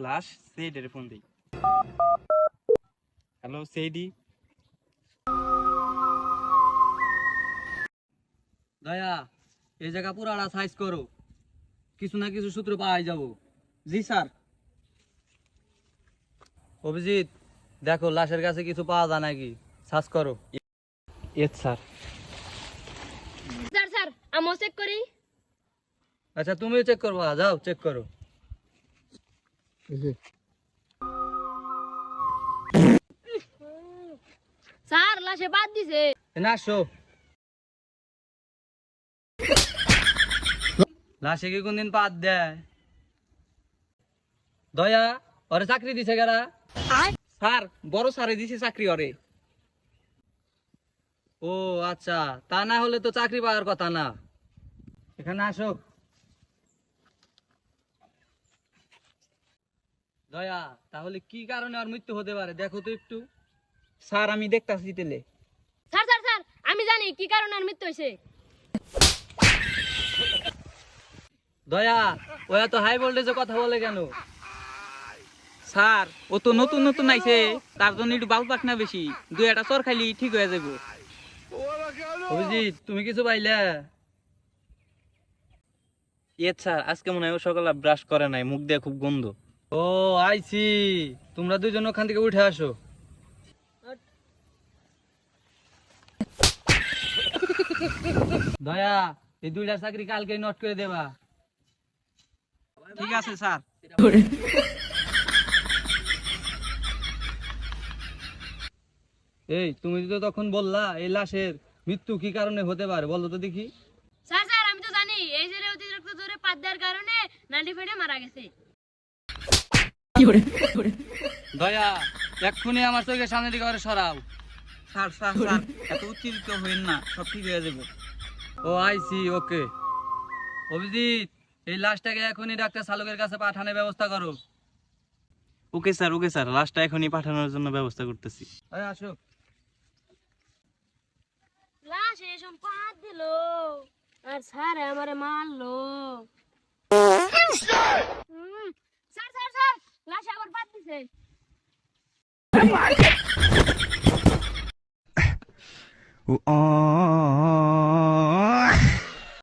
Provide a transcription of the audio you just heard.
লাশ, সেইডের ফোন দেই। হ্যালো সেইডি। দয়া, এই জায়গা পুরাটা সাইজ করো, কিছু না কিছু সূত্র পাওয়াই যাব। জি স্যার। অভিজিৎ, দেখো লাশের কাছে কিছু পাওয়া যায় নাকি, সার্চ করো। Yes sir. স্যার স্যার আমিও চেক করি। আচ্ছা তুমিও চেক করবা, যাও চেক করো। স্যার লাশে বাদ দিছে। না আসো, লাশে কি কোনদিন পাত দেয়? দয়া, ওরে চাকরি দিছে কারা? স্যার বড় স্যারে দিছে চাকরি করে। ও আচ্ছা, তা না হলে তো চাকরি পাওয়ার কথা না। এখানে আসো। দয়া, তাহলে কি কারণে ওর মৃত্যু হতে পারে দেখো তো একটু। স্যার আমি দেখতাছি তেলে। স্যার স্যার স্যার আমি জানি কি কারণে আর মৃত্যু হয়েছে। দয়া, ও এত হাই ভোল্টেজে কথা বলে কেন? স্যার ও তো নতুন নতুন আইছে, তার জন্য একটু বাল পাক না বেশি, দুই একটা চর খাইলি ঠিক হয়ে যাবো। অভিজিৎ, তুমি কিছু পাইলে? ইয়েস স্যার, আজকে মনে হয় ও সকালে ব্রাশ করে নাই, মুখ দিয়ে খুব গন্ধ। ও আইছি, তোমরা দুজন ওখান থেকে উঠে আসো। দয়া, এই দুইটা চাকরি কালকে নোট করে দেবা। ঠিক আছে স্যার। এই তুমি তো তখন বললা এই লাশের মৃত্যু কি কারণে হতে পারে, বলো তো দেখি। স্যার স্যার আমি তো জানি এই ছেলে অতিরিক্ত জোরে পাত দেওয়ার কারণে নালি ফেটে মারা গেছে। দয়া, এক্ষুনি আমার চোখের সামনে দিকে ওরে সরাও। স্যার স্যার স্যার এত উত্তেজিত হইন না, সব ঠিক হয়ে যাবো। ও আইসি, ওকে। অভিজিৎ, এই লাশটাকে এখনই ডাক্তার শালকের কাছে পাঠানোর ব্যবস্থা করো। ওকে স্যার, লাশটা এখনই পাঠানোর জন্য ব্যবস্থা করতেছি। এই আসো। লাশ এসব পাত দিল আর স্যার আমারে মারলো। স্যার স্যার স্যার লাশে আবার পাত দিছে। Oh